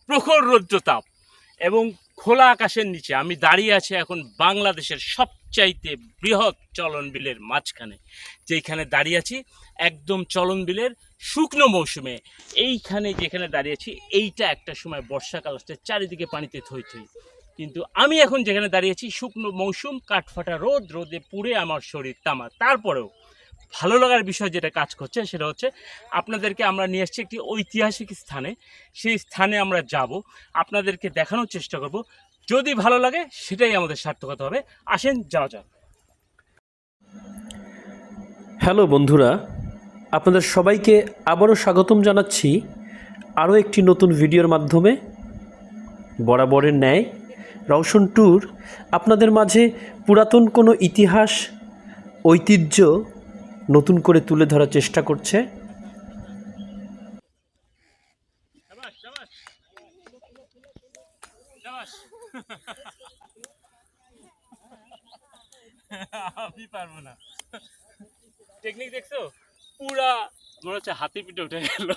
প্রখর রৌদ্রতাপ এবং খোলা আকাশের নিচে আমি দাঁড়িয়ে আছি এখন বাংলাদেশের সবচাইতে বৃহৎ চলন বিলের মাঝখানে, যেখানে দাঁড়িয়ে আছি একদম চলন বিলের শুকনো মৌসুমে। এইখানে যেখানে দাঁড়িয়েছি এইটা একটা সময় বর্ষাকাল আসছে, চারিদিকে পানিতে থই থই, কিন্তু আমি এখন যেখানে দাঁড়িয়েছি শুকনো মৌসুম, কাঠফাটা রোদ, রোদে পুড়ে আমার শরীর তামা। তারপরেও ভালো লাগার বিষয় যেটা কাজ করছে সেটা হচ্ছে আপনাদেরকে আমরা নিয়ে এসেছি একটি ঐতিহাসিক স্থানে। সেই স্থানে আমরা যাব, আপনাদেরকে দেখানোর চেষ্টা করব। যদি ভালো লাগে সেটাই আমাদের সার্থকতা হবে। আসেন যাওয়া যাক। হ্যালো বন্ধুরা, আপনাদের সবাইকে আবারও স্বাগতম জানাচ্ছি আরও একটি নতুন ভিডিওর মাধ্যমে। বরাবরের ন্যায় রওশন ট্যুর আপনাদের মাঝে পুরাতন কোনো ইতিহাস, ঐতিহ্য নতুন করে তুলে ধরার চেষ্টা করছে। আমি পারবো না। টেকনিক দেখছো, পুরা মনে হচ্ছে হাতি পিঠে উঠে গেল,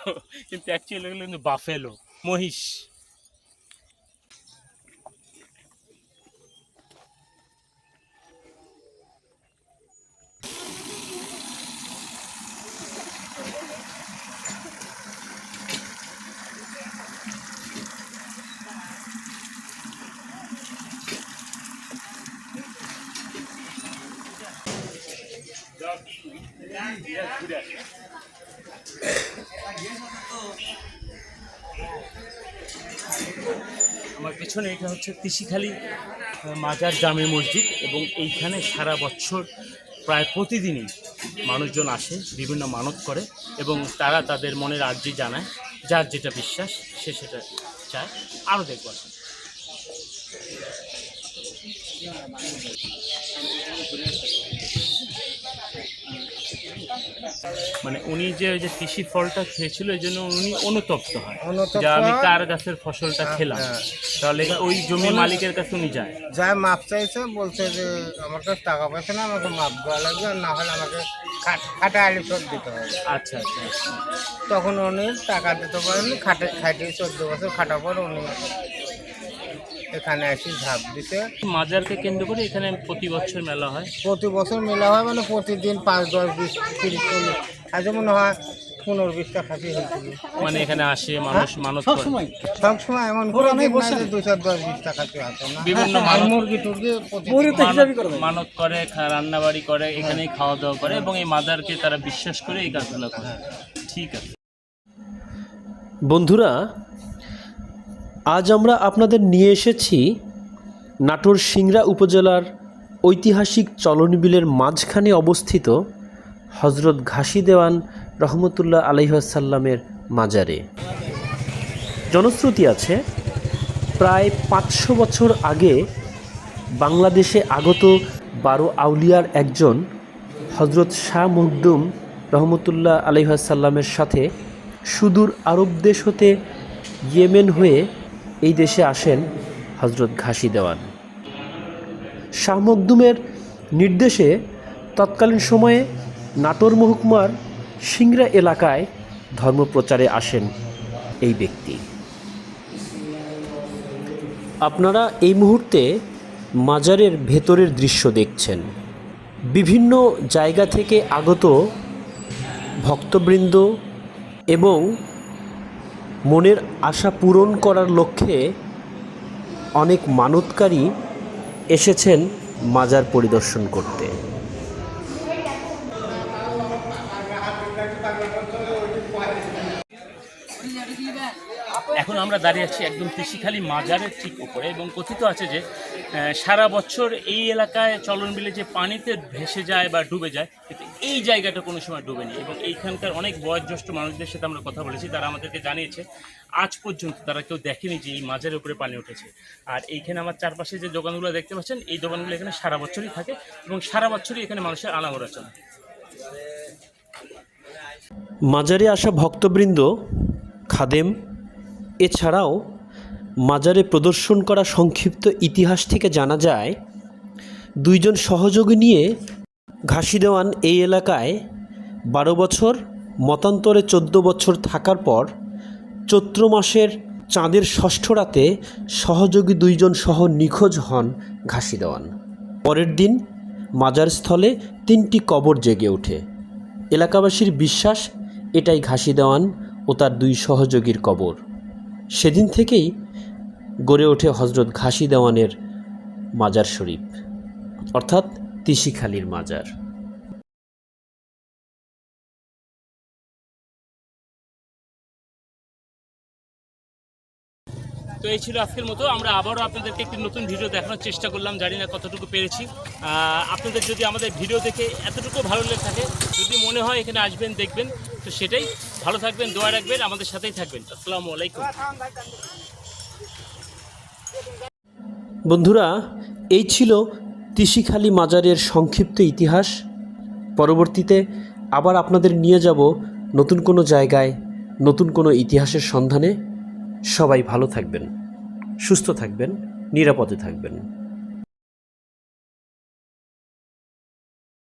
কিন্তু অ্যাকচুয়ালি কিন্তু বাফেলো, মহিষ। আমার পেছনে এটা হচ্ছে তিসিখালী মাজার জামে মসজিদ, এবং এইখানে সারা বছর প্রায় প্রতিদিনই মানুষজন আসে, বিভিন্ন মানত করে এবং তারা তাদের মনের আর্জি জানায়। যার যেটা বিশ্বাস সে সেটা চায়। আরও দেখব মানে উনি যে ওই যে তিসি ফলটা খেয়েছিল এই জন্য উনি অনুতপ্ত হয় যে আমি কার গাছের ফসলটা খেলাম। তাহলে ওই জমি মালিকের কাছে উনি যায়, মাপ চাইছে, বলছে যে আমার কাছে টাকা পয়সা না, আমাকে মাপ দেওয়া লাগবে, আর না হলে আমাকে খাটা আলু সব দিতে হবে। আচ্ছা আচ্ছা আচ্ছা। তখন উনি টাকা দিতে পারেননি, খাটিয়ে 14 বছর খাটার পর উনি এখানে এসে ঝাঁপ দিতে। মাজারকে কেন্দ্র করে এখানে প্রতি বছর মেলা হয়। প্রতি বছর মেলা হয়, মানে প্রতিদিন 5, 10, 20, 30, 40, আজ মনে হয় 15-20টা খাসি হয়েছিল। মানে এখানে আসে মানুষ মানত করে সব সময় এমন করে না যে 2-10-20টা খাসি আছে না, বিভিন্ন মুরগি টুরগি মানত করে, রান্না বাড়ি করে, এখানেই খাওয়া দাওয়া করে এবং এই মাজারকে তারা বিশ্বাস করে এই কাজগুলো করে। ঠিক আছে বন্ধুরা, আজ আমরা আপনাদের নিয়ে এসেছি নাটোর সিংড়া উপজেলার ঐতিহাসিক চলন বিলের মাঝখানে অবস্থিত হজরত ঘাসি দেওয়ান রহমতুল্লাহ আলাইহিসাল্লামের মাজারে। জনশ্রুতি আছে প্রায় 500 বছর আগে বাংলাদেশে আগত 12 আউলিয়ার একজন হজরত শাহ মখদুম রহমতুল্লাহ আলাইহিসাল্লামের সাথে সুদূর আরব দেশ হতে ইয়েমেন হয়ে এই দেশে আসেন হজরত ঘাসি দেওয়ান। শাহ মখদুমের নির্দেশে তৎকালীন সময়ে নাটোর মহকুমার সিংড়া এলাকায় ধর্মপ্রচারে আসেন এই ব্যক্তি। আপনারা এই মুহূর্তে মাজারের ভেতরের দৃশ্য দেখছেন। বিভিন্ন জায়গা থেকে আগত ভক্তবৃন্দ এবং মনের আশা পূরণ করার লক্ষ্যে অনেক মানতকারী এসেছেন মাজার পরিদর্শন করতে। এখন আমরা দাঁড়িয়ে আছি একদম তিসিখালী মাজারের ঠিক উপরে, এবং কথিত আছে যে সারা বছর এই এলাকায় চলন বিলে যে পানিতে ভেসে যায় বা ডুবে যায়, কিন্তু এই জায়গাটা কোনো সময় ডুবেনি। এবং এইখানকার অনেক বয়োজ্যেষ্ঠ মানুষদের সাথে আমরা কথা বলেছি, তারা আমাদেরকে জানিয়েছে আজ পর্যন্ত তারা কেউ দেখেনি যে এই মাজারের উপরে পানি উঠেছে। আর এইখানে আমার চারপাশে যে দোকানগুলো দেখতে পাচ্ছেন, এই দোকানগুলো এখানে সারা বছরই থাকে এবং সারা বছরই এখানে মানুষের আনাগোনা চলে। মাজারে আসা ভক্তবৃন্দ, খাদেম, এছাড়াও মাজারে প্রদর্শন করা সংক্ষিপ্ত ইতিহাস থেকে জানা যায় 2 জন সহযোগী নিয়ে ঘাসি দেওয়ান এই এলাকায় 12 বছর, মতান্তরে 14 বছর থাকার পর চৈত্র মাসের চাঁদের ষষ্ঠ রাতে সহযোগী 2 জন সহ নিখোঁজ হন ঘাসি দেওয়ান। পরের দিন মাজারস্থলে 3টি কবর জেগে ওঠে। এলাকাবাসীর বিশ্বাস এটাই ঘাসি দেওয়ান ও তার 2 সহযোগীর কবর। সেদিন থেকেই গড়ে ওঠে হজরত ঘাসি দেওয়ানের মাজার শরীফ, অর্থাৎ তিসিখালীর মাজার। তো এই ছিল আজকের মতো। আমরা আবারও আপনাদেরকে একটি নতুন ভিডিও দেখানোর চেষ্টা করলাম, জানি না কতটুকু পেরেছি। আপনাদের যদি আমাদের ভিডিও দেখে এতটুকু ভালো লেগে থাকে, যদি মনে হয় এখানে আসবেন দেখবেন, তো সেটাই। ভালো থাকবেন, দোয়া রাখবেন, আমাদের সাথেই থাকবেন। আসসালামু আলাইকুম। বন্ধুরা, এই ছিল তিসিখালী মাজারের সংক্ষিপ্ত ইতিহাস। পরবর্তীতে আবার আপনাদের নিয়ে যাব নতুন কোনো জায়গায়, নতুন কোনো ইতিহাসের সন্ধানে। সবাই ভালো থাকবেন, সুস্থ থাকবেন, নিরাপদে থাকবেন।